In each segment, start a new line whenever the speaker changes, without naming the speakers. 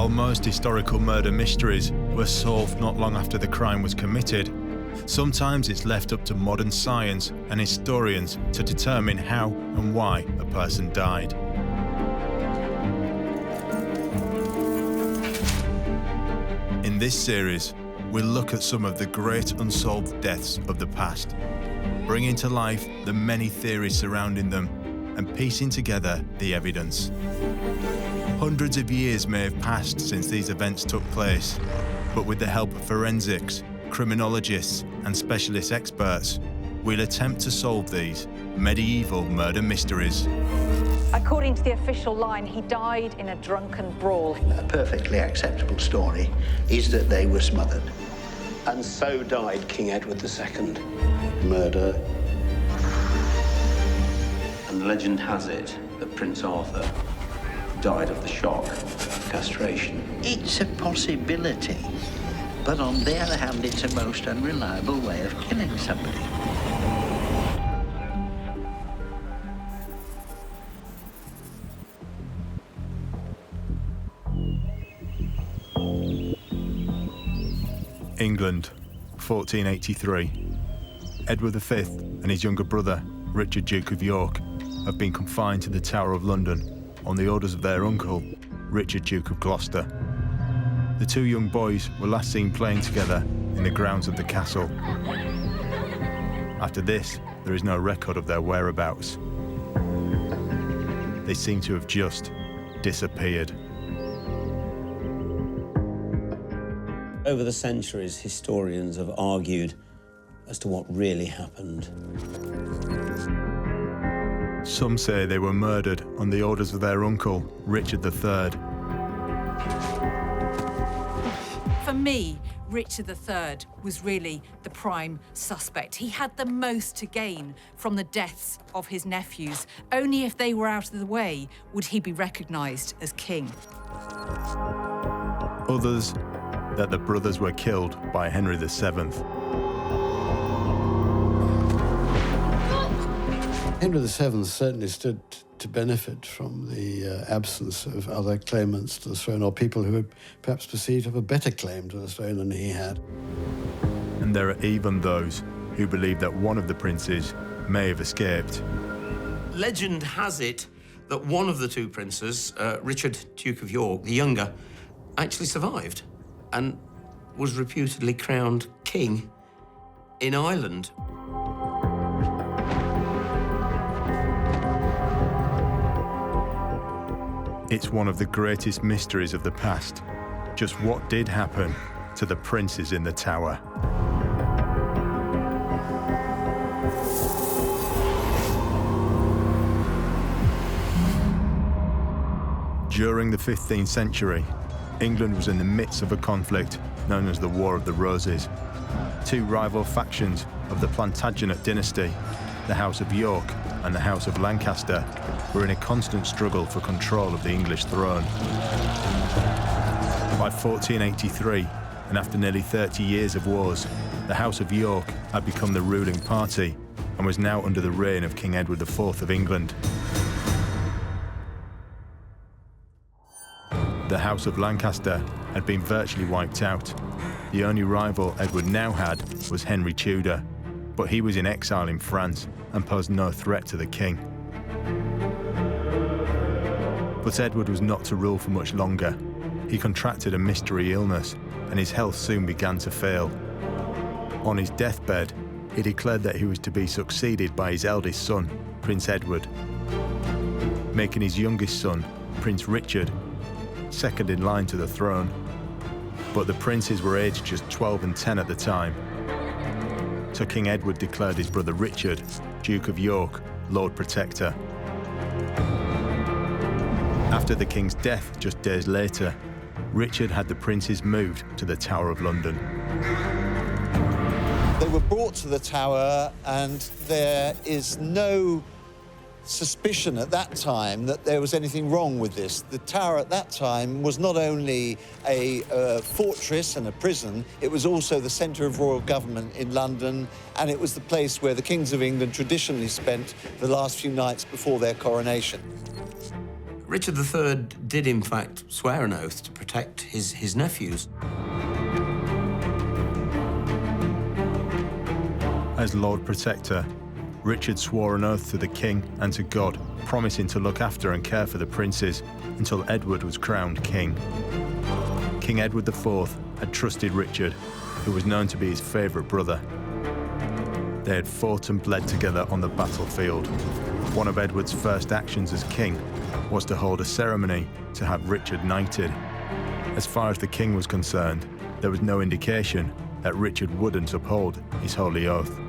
While most historical murder mysteries were solved not long after the crime was committed, sometimes it's left up to modern science and historians to determine how and why a person died. In this series, we'll look at some of the great unsolved deaths of the past, bringing to life the many theories surrounding them and piecing together the evidence. Hundreds of years may have passed since these events took place, but with the help of forensics, criminologists, and specialist experts, we'll attempt to solve these medieval murder mysteries.
According to the official line, he died in a drunken brawl.
A perfectly acceptable story is that they were smothered.
And so died King Edward II.
Murder.
And legend has it that Prince Arthur died of the shock of castration.
It's a possibility, but on the other hand, it's a most unreliable way of killing somebody.
England, 1483. Edward V and his younger brother, Richard, Duke of York, have been confined to the Tower of London on the orders of their uncle, Richard, Duke of Gloucester. The two young boys were last seen playing together in the grounds of the castle. After this, there is no record of their whereabouts. They seem to have just disappeared.
Over the centuries, historians have argued as to what really happened.
Some say they were murdered on the orders of their uncle, Richard III.
For me, Richard III was really the prime suspect. He had the most to gain from the deaths of his nephews. Only if they were out of the way would he be recognised as king.
Others, that the brothers were killed by Henry VII.
Henry VII certainly stood to benefit from the absence of other claimants to the throne, or people who were perhaps perceived to have a better claim to the throne than he had.
And there are even those who believe that one of the princes may have escaped.
Legend has it that one of the two princes, Richard, Duke of York, the younger, actually survived and was reputedly crowned king in Ireland.
It's one of the greatest mysteries of the past. Just what did happen to the princes in the tower? During the 15th century, England was in the midst of a conflict known as the War of the Roses. Two rival factions of the Plantagenet dynasty, the House of York and the House of Lancaster, were in a constant struggle for control of the English throne. By 1483, and after nearly 30 years of wars, the House of York had become the ruling party and was now under the reign of King Edward IV of England. The House of Lancaster had been virtually wiped out. The only rival Edward now had was Henry Tudor, but he was in exile in France and posed no threat to the king. But Edward was not to rule for much longer. He contracted a mystery illness, and his health soon began to fail. On his deathbed, he declared that he was to be succeeded by his eldest son, Prince Edward, making his youngest son, Prince Richard, second in line to the throne. But the princes were aged just 12 and 10 at the time. So King Edward declared his brother Richard, Duke of York, Lord Protector. After the king's death just days later, Richard had the princes moved to the Tower of London.
They were brought to the Tower, and there is no suspicion at that time that there was anything wrong with this. The Tower at that time was not only a fortress and a prison, it was also the centre of royal government in London, and it was the place where the kings of England traditionally spent the last few nights before their coronation.
Richard III did, in fact, swear an oath to protect his nephews.
As Lord Protector, Richard swore an oath to the king and to God, promising to look after and care for the princes until Edward was crowned king. King Edward IV had trusted Richard, who was known to be his favourite brother. They had fought and bled together on the battlefield. One of Edward's first actions as king was to hold a ceremony to have Richard knighted. As far as the king was concerned, there was no indication that Richard wouldn't uphold his holy oath.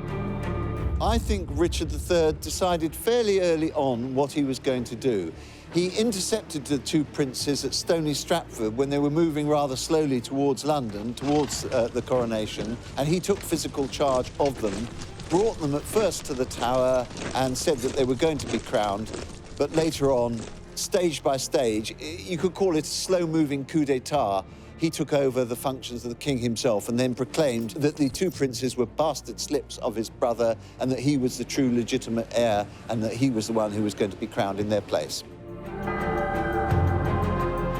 I think Richard III decided fairly early on what he was going to do. He intercepted the two princes at Stony Stratford when they were moving rather slowly towards London, towards the coronation, and he took physical charge of them, brought them at first to the Tower and said that they were going to be crowned, but later on, stage by stage, you could call it a slow-moving coup d'etat, he took over the functions of the king himself and then proclaimed that the two princes were bastard slips of his brother and that he was the true legitimate heir and that he was the one who was going to be crowned in their place.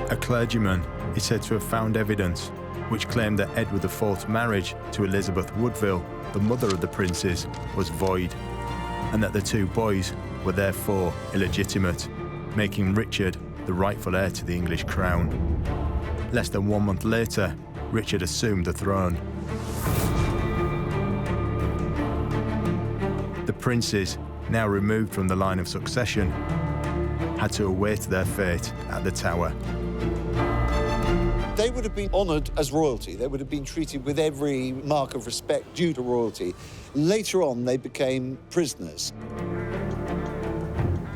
A clergyman is said to have found evidence which claimed that Edward IV's marriage to Elizabeth Woodville, the mother of the princes, was void, and that the two boys were therefore illegitimate, making Richard the rightful heir to the English crown. Less than 1 month later, Richard assumed the throne. The princes, now removed from the line of succession, had to await their fate at the Tower.
They would have been honoured as royalty. They would have been treated with every mark of respect due to royalty. Later on, they became prisoners.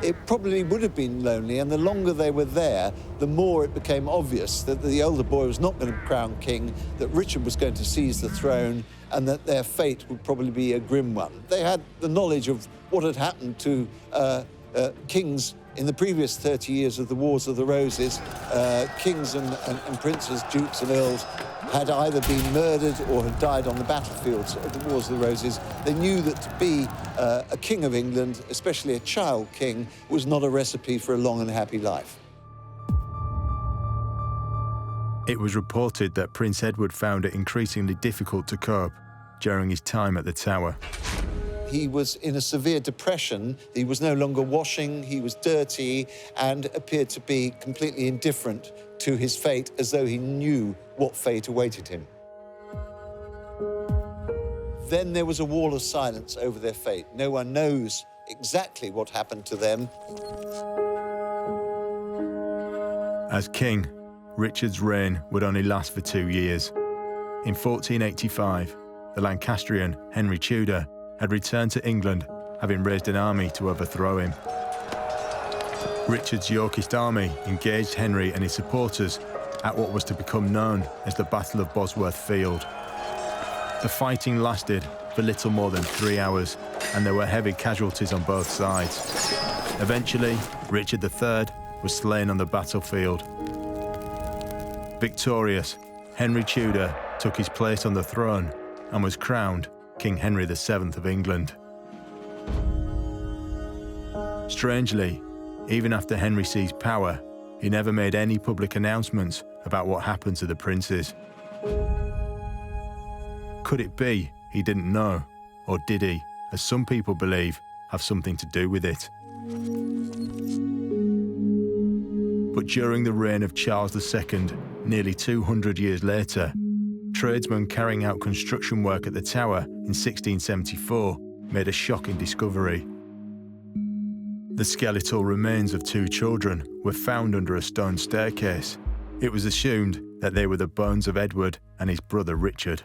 It probably would have been lonely, and the longer they were there, the more it became obvious that the older boy was not going to be crowned king, that Richard was going to seize the throne, and that their fate would probably be a grim one. They had the knowledge of what had happened to kings in the previous 30 years of the Wars of the Roses. Kings and princes, dukes and earls had either been murdered or had died on the battlefields of the Wars of the Roses. They knew that to be a king of England, especially a child king, was not a recipe for a long and happy life.
It was reported that Prince Edward found it increasingly difficult to cope during his time at the Tower.
He was in a severe depression. He was no longer washing, he was dirty, and appeared to be completely indifferent to his fate, as though he knew what fate awaited him. Then there was a wall of silence over their fate. No one knows exactly what happened to them.
As king, Richard's reign would only last for 2 years. In 1485, the Lancastrian Henry Tudor had returned to England, having raised an army to overthrow him. Richard's Yorkist army engaged Henry and his supporters at what was to become known as the Battle of Bosworth Field. The fighting lasted for little more than 3 hours, and there were heavy casualties on both sides. Eventually, Richard III was slain on the battlefield. Victorious, Henry Tudor took his place on the throne and was crowned King Henry VII of England. Strangely, even after Henry seized power, he never made any public announcements about what happened to the princes. Could it be he didn't know, or did he, as some people believe, have something to do with it? But during the reign of Charles II, nearly 200 years later, tradesmen carrying out construction work at the Tower in 1674 made a shocking discovery. The skeletal remains of 2 children were found under a stone staircase. It was assumed that they were the bones of Edward and his brother Richard.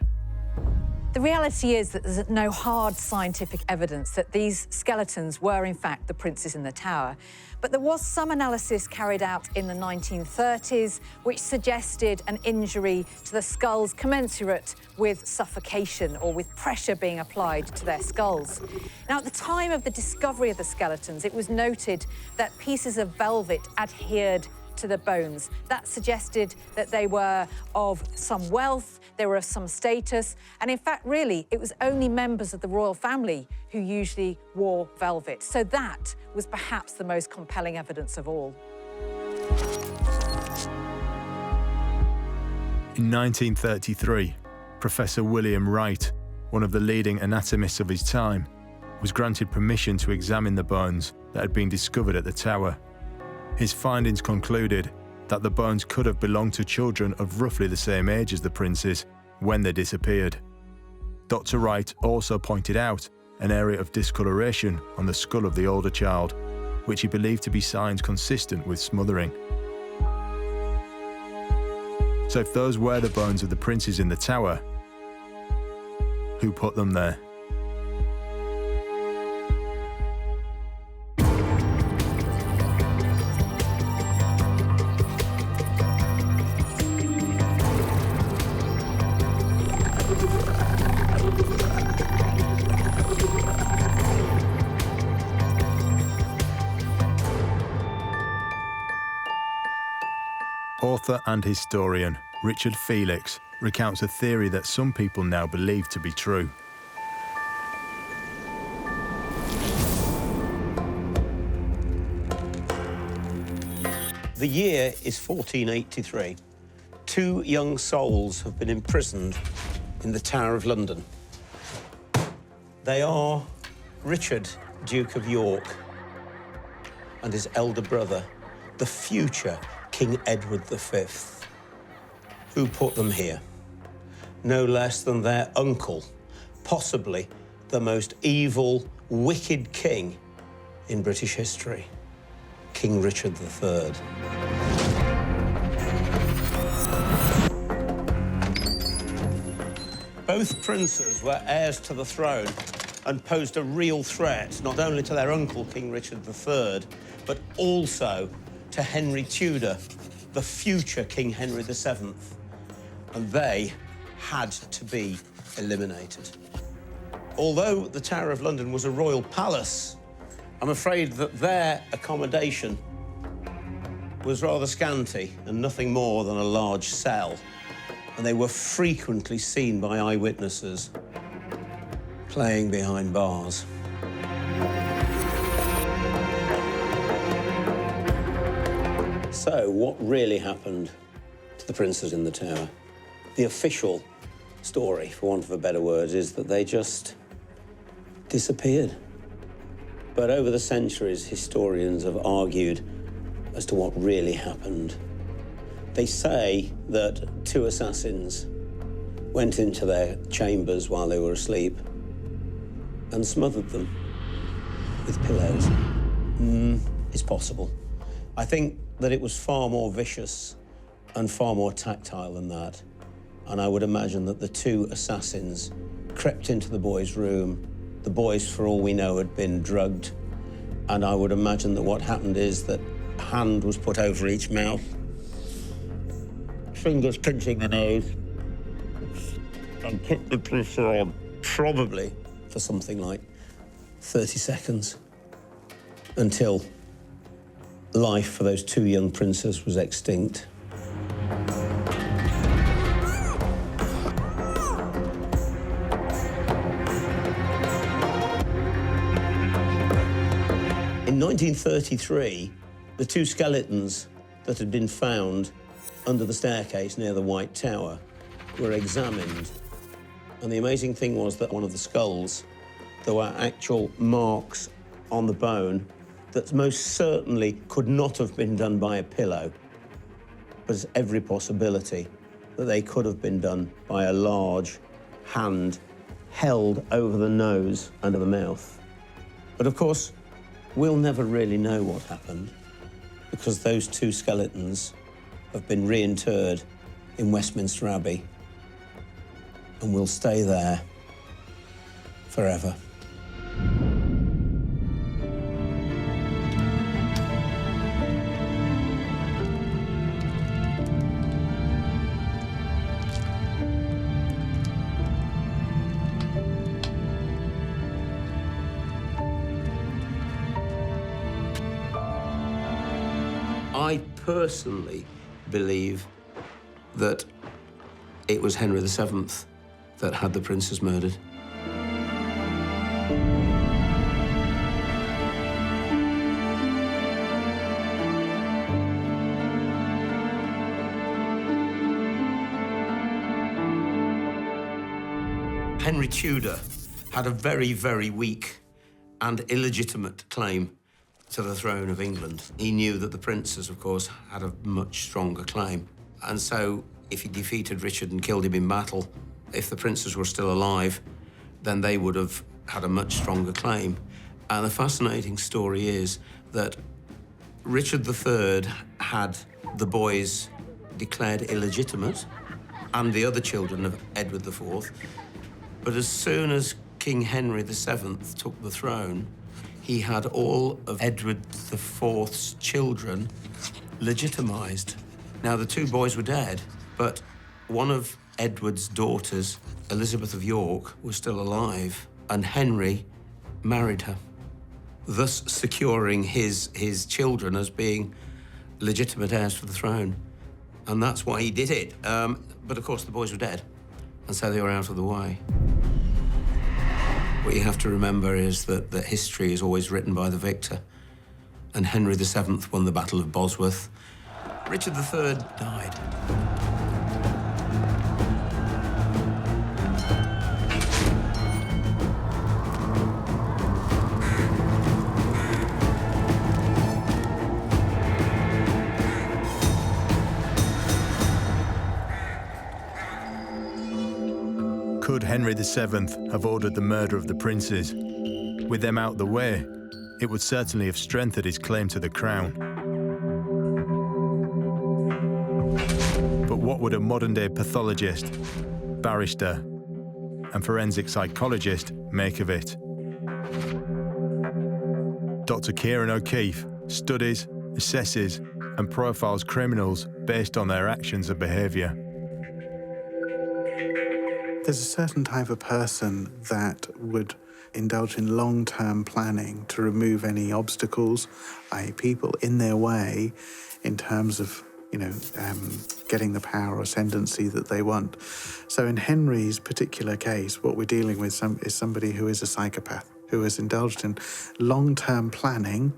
The reality is that there's no hard scientific evidence that these skeletons were in fact the princes in the Tower. But there was some analysis carried out in the 1930s which suggested an injury to the skulls commensurate with suffocation or with pressure being applied to their skulls. Now, at the time of the discovery of the skeletons, it was noted that pieces of velvet adhered to the bones. That suggested that they were of some wealth, they were of some status, and in fact, really, it was only members of the royal family who usually wore velvet. So that was perhaps the most compelling evidence of all.
In 1933, Professor William Wright, one of the leading anatomists of his time, was granted permission to examine the bones that had been discovered at the tower. His findings concluded that the bones could have belonged to children of roughly the same age as the princes when they disappeared. Dr. Wright also pointed out an area of discoloration on the skull of the older child, which he believed to be signs consistent with smothering. So if those were the bones of the princes in the tower, who put them there? Author and historian Richard Felix recounts a theory that some people now believe to be true.
The year is 1483. Two young souls have been imprisoned in the Tower of London. They are Richard, Duke of York, and his elder brother, the future King Edward V. Who put them here? No less than their uncle, possibly the most evil, wicked king in British history, King Richard III. Both princes were heirs to the throne and posed a real threat not only to their uncle, King Richard III, but also to Henry Tudor, the future King Henry VII. And they had to be eliminated. Although the Tower of London was a royal palace, I'm afraid that their accommodation was rather scanty and nothing more than a large cell. And they were frequently seen by eyewitnesses playing behind bars. So, what really happened to the princes in the tower? The official story, for want of a better word, is that they just disappeared. But over the centuries, historians have argued as to what really happened. They say that two assassins went into their chambers while they were asleep and smothered them with pillows. It's possible. I think that it was far more vicious and far more tactile than that. And I would imagine that the two assassins crept into the boy's room. The boys, for all we know, had been drugged. And I would imagine that what happened is that a hand was put over each mouth, fingers pinching the nose, and put the pressure on, probably for something like 30 seconds, until life for those two young princes was extinct. In 1933, the two skeletons that had been found under the staircase near the White Tower were examined. And the amazing thing was that one of the skulls, there were actual marks on the bone that most certainly could not have been done by a pillow. There's every possibility that they could have been done by a large hand held over the nose and the mouth. But of course, we'll never really know what happened because those two skeletons have been reinterred in Westminster Abbey and will stay there forever. I personally believe that it was Henry VII that had the princes murdered.
Henry Tudor had a very, very weak and illegitimate claim to the throne of England. He knew that the princes, of course, had a much stronger claim. And so, if he defeated Richard and killed him in battle, if the princes were still alive, then they would have had a much stronger claim. And the fascinating story is that Richard III had the boys declared illegitimate and the other children of Edward IV. But as soon as King Henry VII took the throne, he had all of Edward IV's children legitimised. Now, the two boys were dead, but one of Edward's daughters, Elizabeth of York, was still alive, and Henry married her, thus securing his children as being legitimate heirs to the throne. And that's why he did it. But of course, the boys were dead, and so they were out of the way. What you have to remember is that history is always written by the victor, and Henry VII won the Battle of Bosworth. Richard III died.
Could Henry VII have ordered the murder of the princes? With them out the way, it would certainly have strengthened his claim to the crown. But what would a modern-day pathologist, barrister, and forensic psychologist make of it? Dr. Kieran O'Keefe studies, assesses, and profiles criminals based on their actions and behaviour.
There's a certain type of person that would indulge in long-term planning to remove any obstacles, i.e. people in their way in terms of, getting the power or ascendancy that they want. So in Henry's particular case, what we're dealing with is somebody who is a psychopath, who has indulged in long-term planning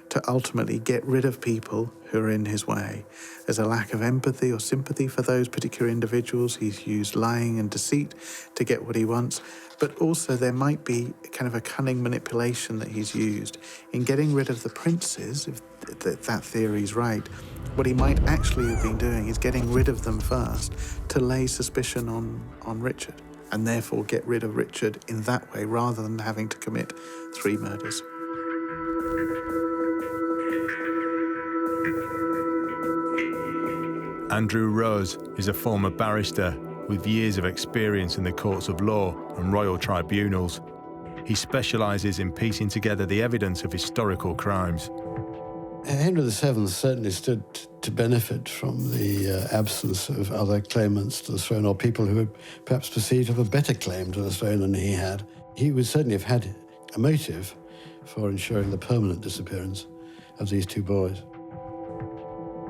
to ultimately get rid of people who are in his way. There's a lack of empathy or sympathy for those particular individuals. He's used lying and deceit to get what he wants. But also there might be kind of a cunning manipulation that he's used. In getting rid of the princes, if that theory is right, what he might actually have been doing is getting rid of them first to lay suspicion on Richard, and therefore get rid of Richard in that way rather than having to commit 3 murders.
Andrew Rose is a former barrister with years of experience in the courts of law and royal tribunals. He specialises in piecing together the evidence of historical crimes.
Henry VII certainly stood to benefit from the absence of other claimants to the throne, or people who were perhaps perceived to have a better claim to the throne than he had. He would certainly have had a motive for ensuring the permanent disappearance of these 2 boys.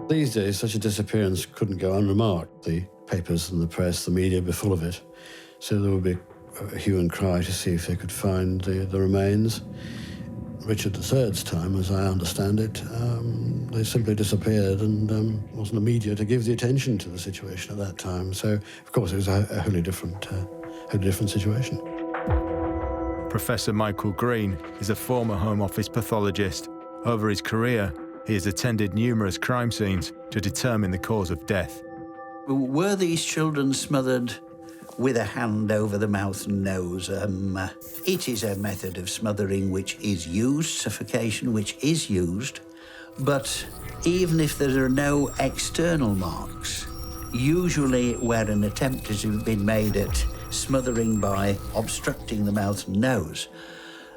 These days, such a disappearance couldn't go unremarked. The papers and the press, the media would be full of it. So there would be a hue and cry to see if they could find the remains. Richard III's time, as I understand it, they simply disappeared, and wasn't a media to give the attention to the situation at that time. So, of course, it was a wholly different situation.
Professor Michael Green is a former Home Office pathologist. Over his career, he has attended numerous crime scenes to determine the cause of death.
Were these children smothered with a hand over the mouth and nose? It is a method of smothering which is used, suffocation which is used, but even if there are no external marks, usually where an attempt has been made at smothering by obstructing the mouth and nose,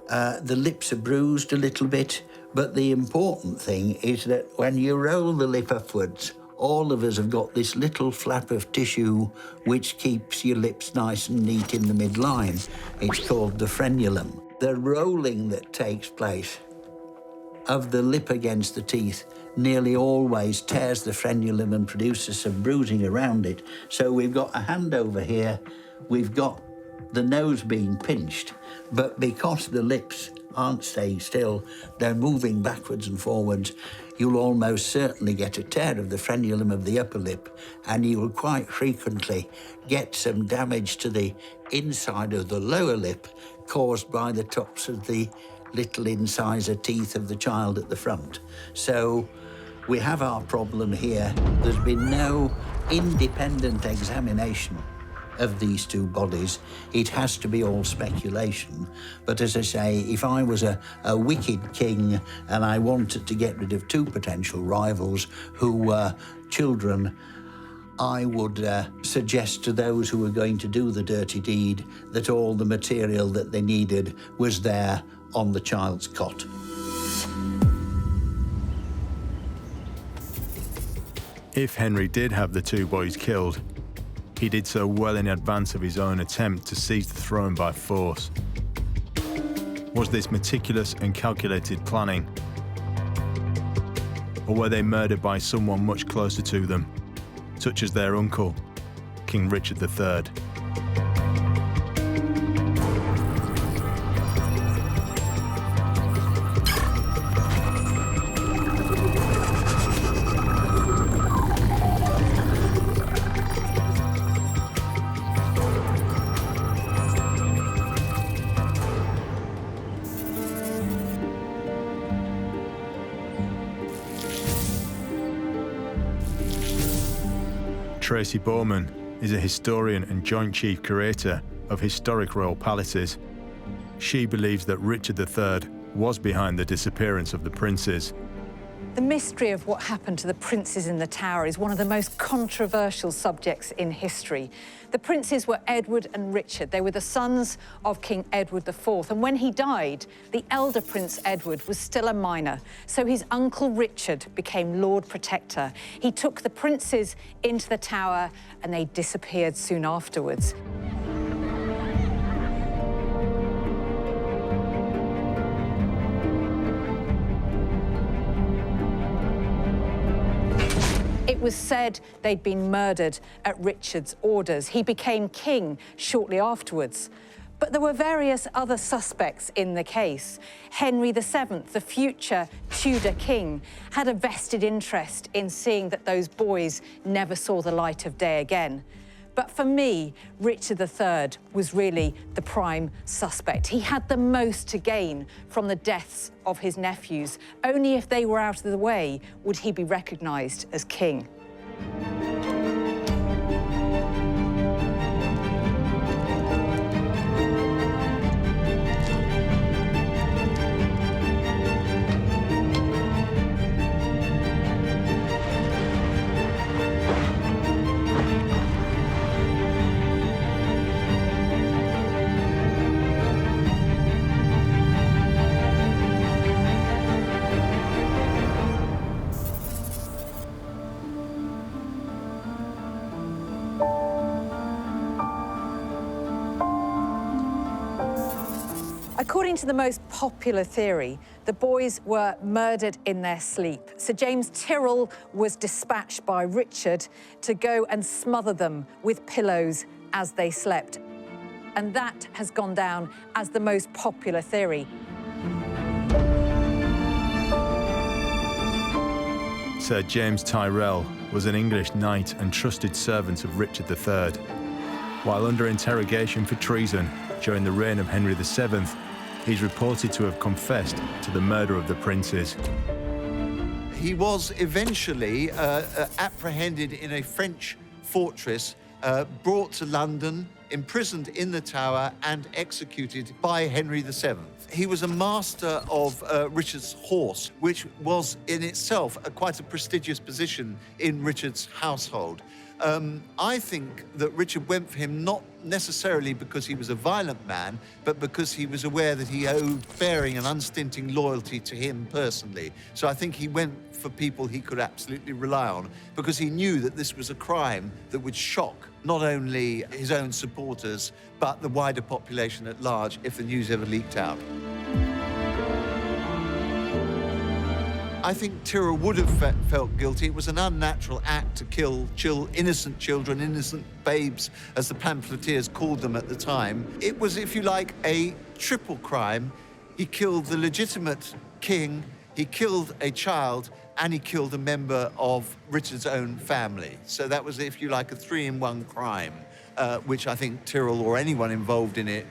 the lips are bruised a little bit, but the important thing is that when you roll the lip upwards, all of us have got this little flap of tissue which keeps your lips nice and neat in the midline. It's called the frenulum. The rolling that takes place of the lip against the teeth nearly always tears the frenulum and produces some bruising around it. So we've got a hand over here, we've got the nose being pinched, but because the lips aren't staying still, they're moving backwards and forwards, you'll almost certainly get a tear of the frenulum of the upper lip, and you will quite frequently get some damage to the inside of the lower lip caused by the tops of the little incisor teeth of the child at the front. So we have our problem here. There's been no independent examination of these two bodies. It has to be all speculation. But as I say, if I was a wicked king and I wanted to get rid of two potential rivals who were children, I would suggest to those who were going to do the dirty deed that all the material that they needed was there on the child's cot.
If Henry did have the two boys killed, he did so well in advance of his own attempt to seize the throne by force. Was this meticulous and calculated planning? Or were they murdered by someone much closer to them, such as their uncle, King Richard III? Tracy Bowman is a historian and joint chief curator of historic royal palaces. She believes that Richard III was behind the disappearance of the princes.
The mystery of what happened to the princes in the Tower is one of the most controversial subjects in history. The princes were Edward and Richard. They were the sons of King Edward IV. And when he died, the elder Prince Edward was still a minor. So his uncle Richard became Lord Protector. He took the princes into the Tower and they disappeared soon afterwards. It was said they'd been murdered at Richard's orders. He became king shortly afterwards. But there were various other suspects in the case. Henry VII, the future Tudor king, had a vested interest in seeing that those boys never saw the light of day again. But for me, Richard III was really the prime suspect. He had the most to gain from the deaths of his nephews. Only if they were out of the way would he be recognised as king. According to the most popular theory, the boys were murdered in their sleep. Sir James Tyrrell was dispatched by Richard to go and smother them with pillows as they slept. And that has gone down as the most popular theory.
Sir James Tyrrell was an English knight and trusted servant of Richard III. While under interrogation for treason during the reign of Henry VII, he's reported to have confessed to the murder of the princes.
He was eventually apprehended in a French fortress, brought to London, imprisoned in the Tower, and executed by Henry VII. He was a master of Richard's horse, which was in itself quite a prestigious position in Richard's household. I think that Richard went for him not necessarily because he was a violent man, but because he was aware that he owed bearing and unstinting loyalty to him personally. So I think he went for people he could absolutely rely on, because he knew that this was a crime that would shock not only his own supporters, but the wider population at large if the news ever leaked out. I think Tyrrell would have felt guilty. It was an unnatural act to kill innocent children, innocent babes, as the pamphleteers called them at the time. It was, if you like, a triple crime. He killed the legitimate king, he killed a child, and he killed a member of Richard's own family. So that was, if you like, a 3-in-1 crime, which I think Tyrrell or anyone involved in it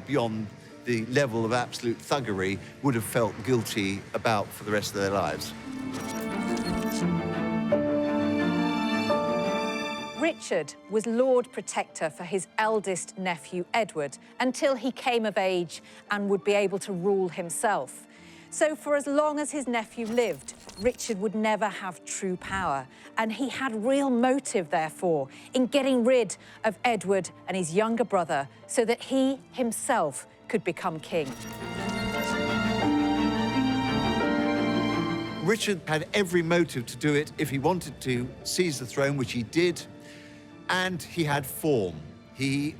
beyond the level of absolute thuggery would have felt guilty about for the rest of their lives.
Richard was Lord Protector for his eldest nephew, Edward, until he came of age and would be able to rule himself. So for as long as his nephew lived, Richard would never have true power, and he had real motive, therefore, in getting rid of Edward and his younger brother so that he himself could become king.
Richard had every motive to do it if he wanted to seize the throne, which he did, and he had form. He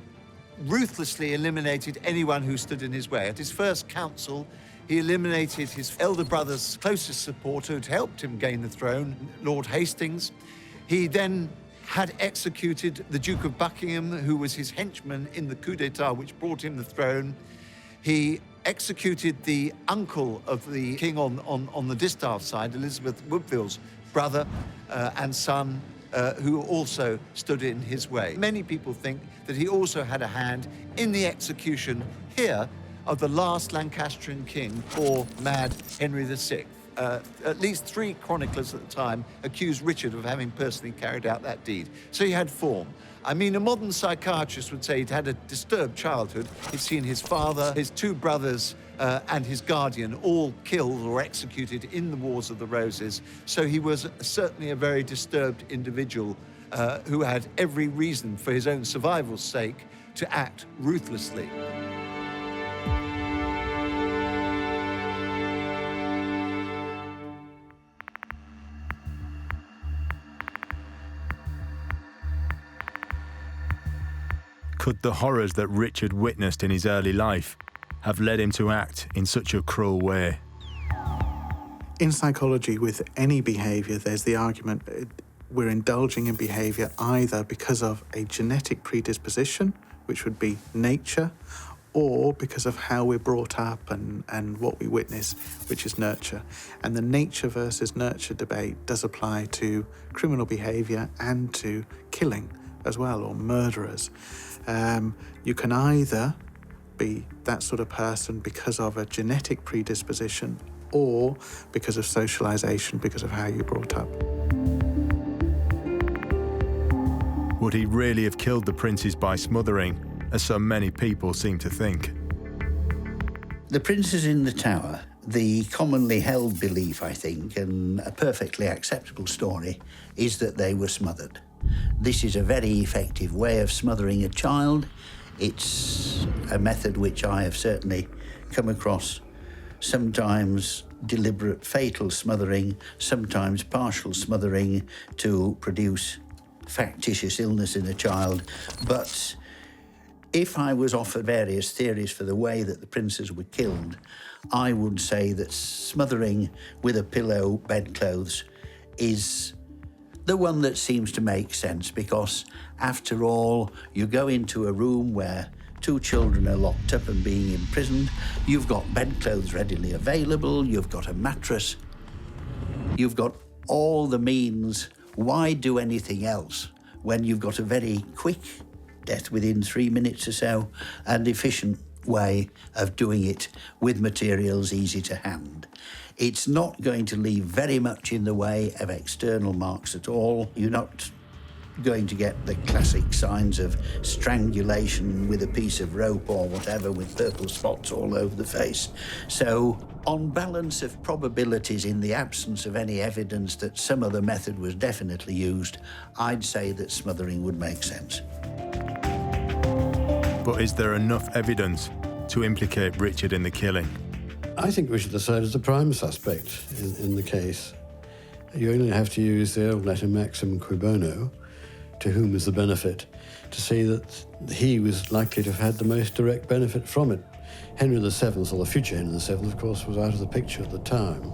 ruthlessly eliminated anyone who stood in his way. At his first council, he eliminated his elder brother's closest supporter who'd helped him gain the throne, Lord Hastings. He then had executed the Duke of Buckingham, who was his henchman in the coup d'etat which brought him the throne. He executed the uncle of the king on the distaff side, Elizabeth Woodville's brother and son, who also stood in his way. Many people think that he also had a hand in the execution here of the last Lancastrian king, poor mad Henry VI. At least 3 chroniclers at the time accused Richard of having personally carried out that deed. So he had form. I mean, a modern psychiatrist would say he'd had a disturbed childhood. He'd seen his father, his 2 brothers, and his guardian all killed or executed in the Wars of the Roses. So he was certainly a very disturbed individual who had every reason for his own survival's sake to act ruthlessly.
Could the horrors that Richard witnessed in his early life have led him to act in such a cruel way?
In psychology, with any behaviour, there's the argument we're indulging in behaviour either because of a genetic predisposition, which would be nature, or because of how we're brought up and what we witness, which is nurture. And the nature versus nurture debate does apply to criminal behaviour and to killing as well, or murderers. You can either be that sort of person because of a genetic predisposition or because of socialisation, because of how you're brought up.
Would he really have killed the princes by smothering, as so many people seem to think?
The Princes in the Tower, the commonly held belief, I think, and a perfectly acceptable story, is that they were smothered. This is a very effective way of smothering a child. It's a method which I have certainly come across, sometimes deliberate fatal smothering, sometimes partial smothering to produce factitious illness in a child. But if I was offered various theories for the way that the princes were killed, I would say that smothering with a pillow, bedclothes, is the one that seems to make sense, because after all, you go into a room where 2 children are locked up and being imprisoned, you've got bedclothes readily available, you've got a mattress, you've got all the means. Why do anything else when you've got a very quick death within 3 minutes or so and efficient way of doing it with materials easy to hand? It's not going to leave very much in the way of external marks at all. You're not going to get the classic signs of strangulation with a piece of rope or whatever with purple spots all over the face. So, on balance of probabilities, in the absence of any evidence that some other method was definitely used, I'd say that smothering would make sense.
But is there enough evidence to implicate Richard in the killing?
I think Richard III is the prime suspect in the case. You only have to use the old Latin maxim cui bono, to whom is the benefit, to see that he was likely to have had the most direct benefit from it. Henry VII, or the future Henry VII, of course, was out of the picture at the time,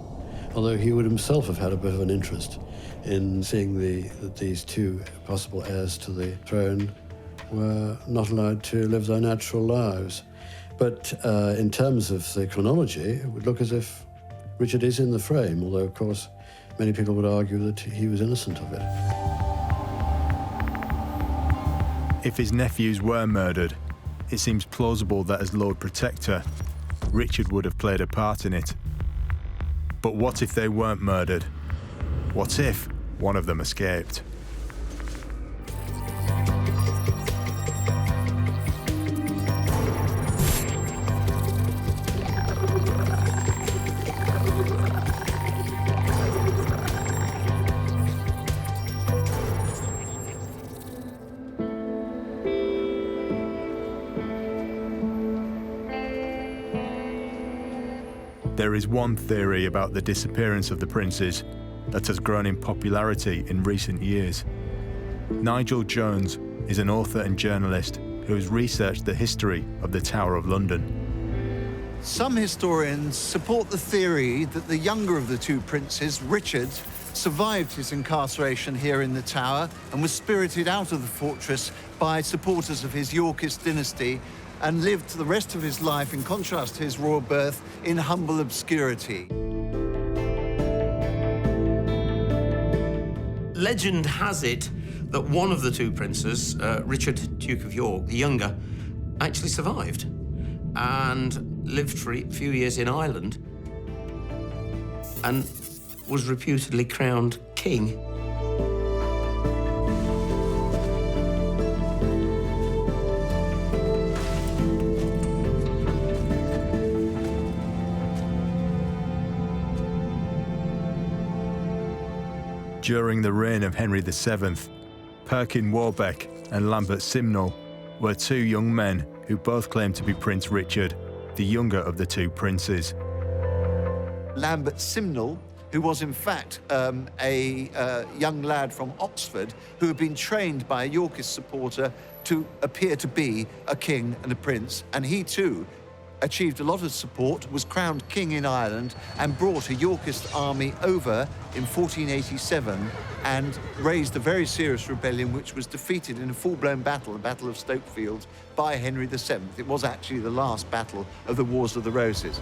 although he would himself have had a bit of an interest in seeing that these 2 possible heirs to the throne were not allowed to live their natural lives. But in terms of the chronology, it would look as if Richard is in the frame, although, of course, many people would argue that he was innocent of it.
If his nephews were murdered, it seems plausible that as Lord Protector, Richard would have played a part in it. But what if they weren't murdered? What if one of them escaped? There is one theory about the disappearance of the princes that has grown in popularity in recent years. Nigel Jones is an author and journalist who has researched the history of the Tower of London.
Some historians support the theory that the younger of the two princes, Richard, survived his incarceration here in the Tower and was spirited out of the fortress by supporters of his Yorkist dynasty and lived the rest of his life, in contrast to his royal birth, in humble obscurity.
Legend has it that one of the two princes, Richard, Duke of York, the younger, actually survived and lived for a few years in Ireland and was reputedly crowned king.
During the reign of Henry VII, Perkin Warbeck and Lambert Simnel were two young men who both claimed to be Prince Richard, the younger of the two princes.
Lambert Simnel, who was in fact a young lad from Oxford who had been trained by a Yorkist supporter to appear to be a king and a prince, and he too achieved a lot of support, was crowned king in Ireland and brought a Yorkist army over in 1487 and raised a very serious rebellion which was defeated in a full-blown battle, the Battle of Stokefield, by Henry VII. It was actually the last battle of the Wars of the Roses.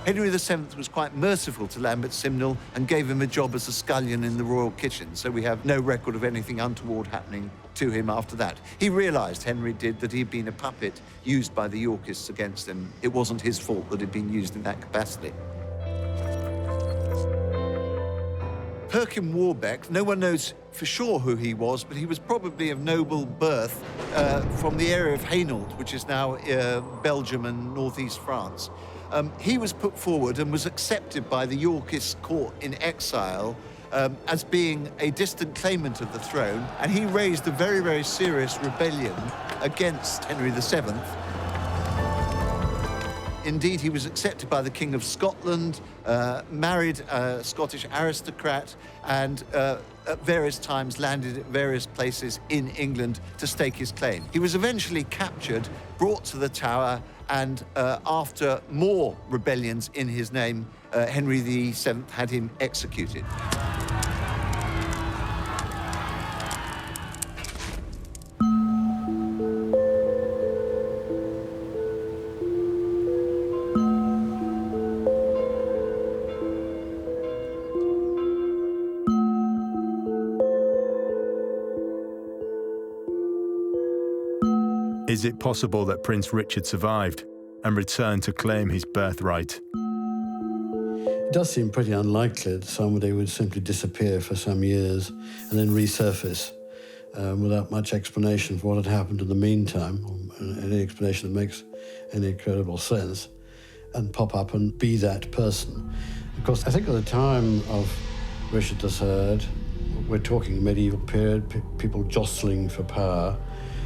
Henry VII was quite merciful to Lambert Simnel and gave him a job as a scullion in the royal kitchen, so we have no record of anything untoward happening to him after that. He realised, Henry did, that he'd been a puppet used by the Yorkists against him. It wasn't his fault that he'd been used in that capacity. Perkin Warbeck, no one knows for sure who he was, but he was probably of noble birth from the area of Hainault, which is now Belgium and northeast France. He was put forward and was accepted by the Yorkist court in exile as being a distant claimant of the throne, and he raised a very, very serious rebellion against Henry VII. Indeed, he was accepted by the King of Scotland, married a Scottish aristocrat, and at various times landed at various places in England to stake his claim. He was eventually captured, brought to the Tower, and after more rebellions in his name, Henry VII had him executed.
Is it possible that Prince Richard survived and returned to claim his birthright?
It does seem pretty unlikely that somebody would simply disappear for some years and then resurface without much explanation for what had happened in the meantime, or any explanation that makes any credible sense, and pop up and be that person. Of course, I think at the time of Richard III, we're talking medieval period, people jostling for power,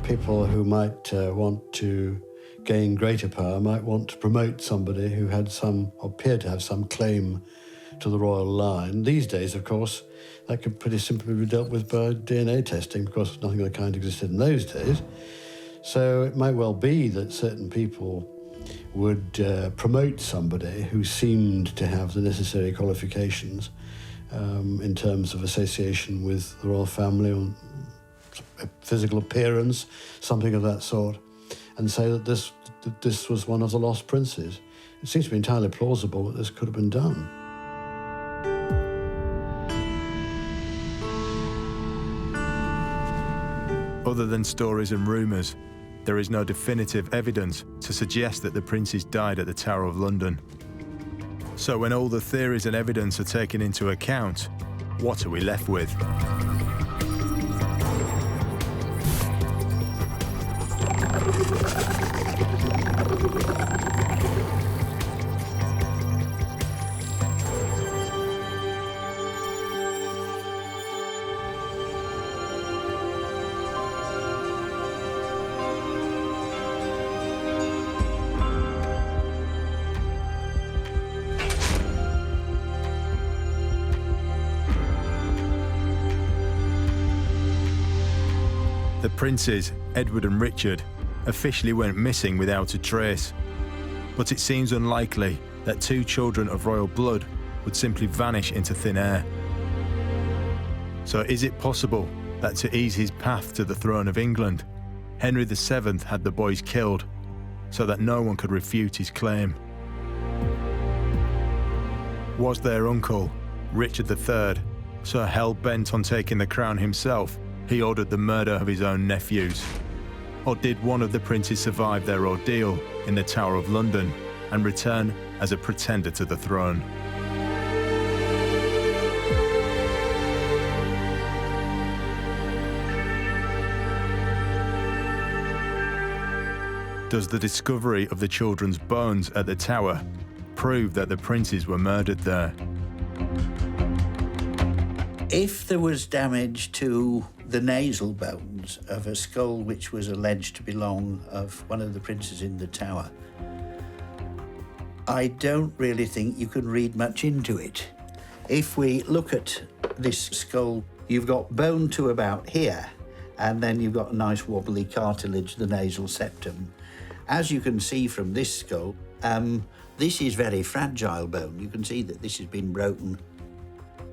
people who might want to gain greater power might want to promote somebody who had some, or appeared to have some claim to the royal line. These days, of course, that could pretty simply be dealt with by DNA testing, because nothing of the kind existed in those days. So it might well be that certain people would promote somebody who seemed to have the necessary qualifications in terms of association with the royal family, or physical appearance, something of that sort, and say that this was one of the lost princes. it seems to be entirely plausible that this could have been done.
Other than stories and rumours, there is no definitive evidence to suggest that the princes died at the Tower of London. So when all the theories and evidence are taken into account, what are we left with? The princes, Edward and Richard, officially went missing without a trace. But it seems unlikely that two children of royal blood would simply vanish into thin air. So is it possible that to ease his path to the throne of England, Henry VII had the boys killed so that no one could refute his claim? Was their uncle, Richard III, so hell-bent on taking the crown himself he ordered the murder of his own nephews? Or did one of the princes survive their ordeal in the Tower of London and return as a pretender to the throne? Does the discovery of the children's bones at the Tower prove that the princes were murdered there?
If there was damage to the nasal bones of a skull which was alleged to belong of one of the princes in the Tower, I don't really think you can read much into it. If we look at this skull, you've got bone to about here, and then you've got a nice wobbly cartilage, the nasal septum. As you can see from this skull, this is very fragile bone. You can see that this has been broken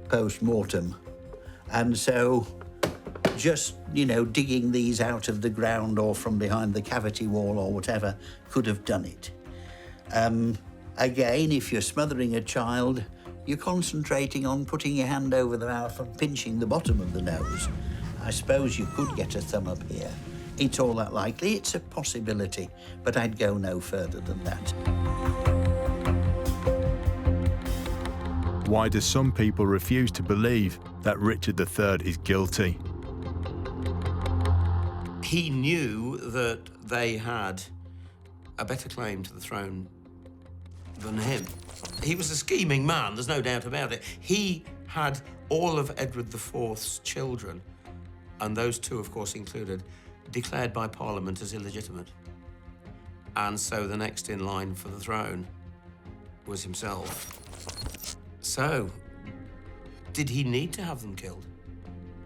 post-mortem. And so just, digging these out of the ground or from behind the cavity wall or whatever could have done it. Again, if you're smothering a child, you're concentrating on putting your hand over the mouth and pinching the bottom of the nose. I suppose you could get a thumb up here. It's all that likely. It's a possibility, but I'd go no further than that.
Why do some people refuse to believe that Richard III is guilty?
He knew that they had a better claim to the throne than him. He was a scheming man, there's no doubt about it. He had all of Edward IV's children, and those two, of course, included, declared by Parliament as illegitimate. And so the next in line for the throne was himself. So, did he need to have them killed?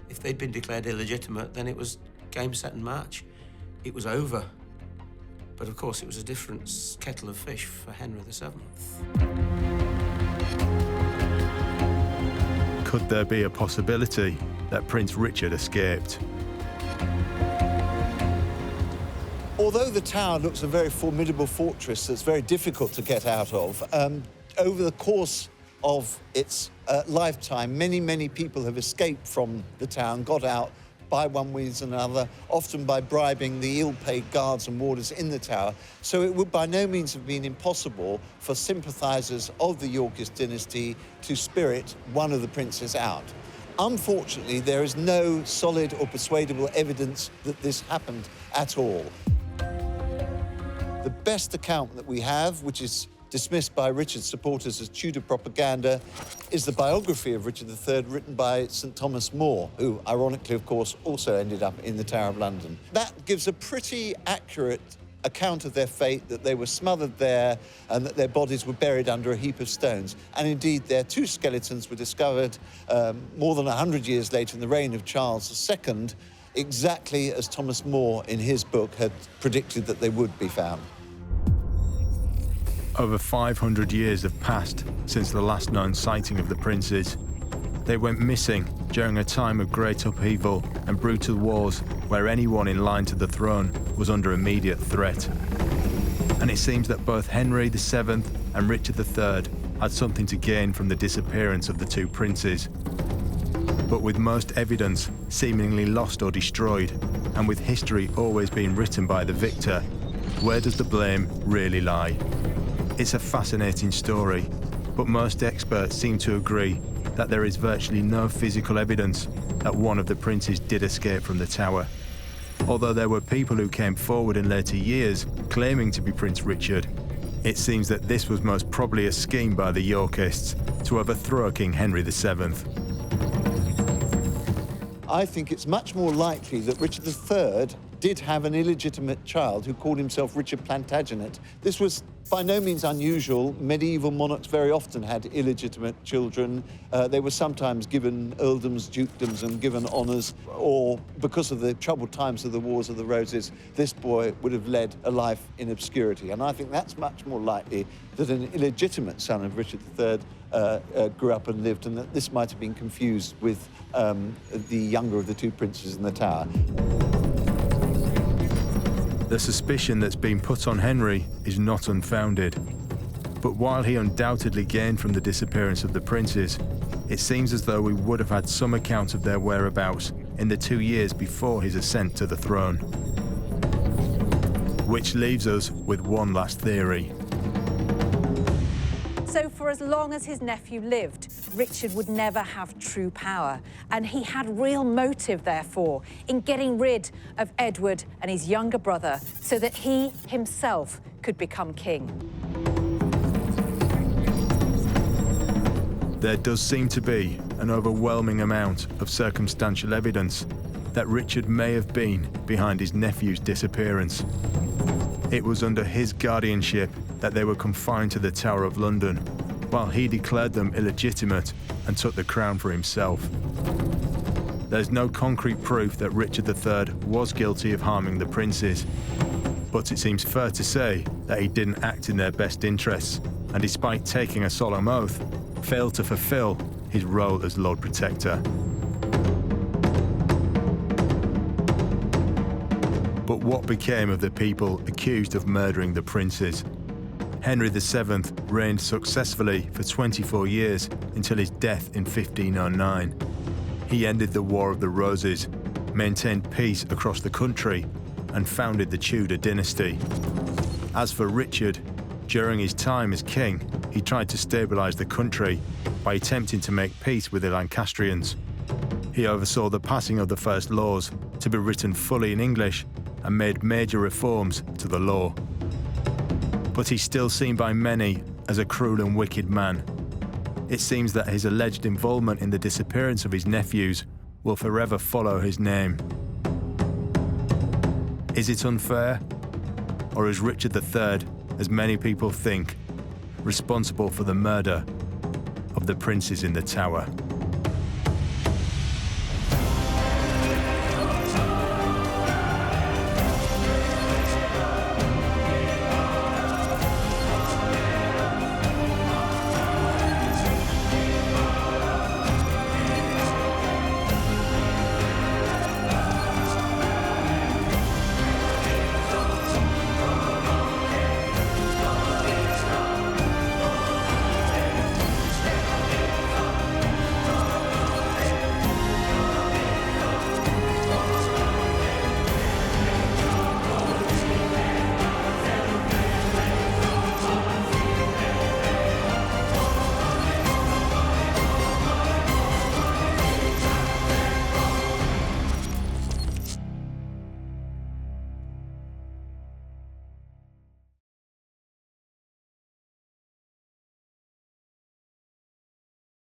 If they'd been declared illegitimate, then it was game, set, and match. It was over. But of course, it was a different kettle of fish for Henry VII.
Could there be a possibility that Prince Richard escaped?
Although the Tower looks a very formidable fortress that's very difficult to get out of, over the course of its lifetime, many people have escaped from the Tower and got out by one means or another, often by bribing the ill-paid guards and warders in the Tower. So it would by no means have been impossible for sympathisers of the Yorkist dynasty to spirit one of the princes out. Unfortunately, there is no solid or persuadable evidence that this happened at all. The best account that we have, which is dismissed by Richard's supporters as Tudor propaganda, is the biography of Richard III written by St Thomas More, who, ironically, of course, also ended up in the Tower of London. That gives a pretty accurate account of their fate, that they were smothered there and that their bodies were buried under a heap of stones. And indeed, their two skeletons were discovered more than 100 years later in the reign of Charles II, exactly as Thomas More in his book had predicted that they would be found.
Over 500 years have passed since the last known sighting of the princes. They went missing during a time of great upheaval and brutal wars where anyone in line to the throne was under immediate threat. And it seems that both Henry VII and Richard III had something to gain from the disappearance of the two princes. But with most evidence seemingly lost or destroyed, and with history always being written by the victor, where does the blame really lie? It's a fascinating story, but most experts seem to agree that there is virtually no physical evidence that one of the princes did escape from the tower. Although there were people who came forward in later years claiming to be Prince Richard, it seems that this was most probably a scheme by the Yorkists to overthrow King Henry VII.
I think it's much more likely that Richard III did have an illegitimate child who called himself Richard Plantagenet. This was by no means unusual. Medieval monarchs very often had illegitimate children. They were sometimes given earldoms, dukedoms, and given honours, or because of the troubled times of the Wars of the Roses, this boy would have led a life in obscurity. And I think that's much more likely that an illegitimate son of Richard III grew up and lived, and that this might have been confused with the younger of the two princes in the Tower.
The suspicion that's been put on Henry is not unfounded. But while he undoubtedly gained from the disappearance of the princes, it seems as though we would have had some account of their whereabouts in the 2 years before his ascent to the throne. Which leaves us with one last theory.
So for as long as his nephew lived, Richard would never have true power, and he had real motive, therefore, in getting rid of Edward and his younger brother so that he himself could become king.
There does seem to be an overwhelming amount of circumstantial evidence that Richard may have been behind his nephew's disappearance. It was under his guardianship that they were confined to the Tower of London, while he declared them illegitimate and took the crown for himself. There's no concrete proof that Richard III was guilty of harming the princes, but it seems fair to say that he didn't act in their best interests, and despite taking a solemn oath, failed to fulfill his role as Lord Protector. But what became of the people accused of murdering the princes? Henry VII reigned successfully for 24 years until his death in 1509. He ended the War of the Roses, maintained peace across the country, and founded the Tudor dynasty. As for Richard, during his time as king, he tried to stabilise the country by attempting to make peace with the Lancastrians. He oversaw the passing of the first laws to be written fully in English and made major reforms to the law. But he's still seen by many as a cruel and wicked man. It seems that his alleged involvement in the disappearance of his nephews will forever follow his name. Is it unfair? Or is Richard III, as many people think, responsible for the murder of the princes in the Tower?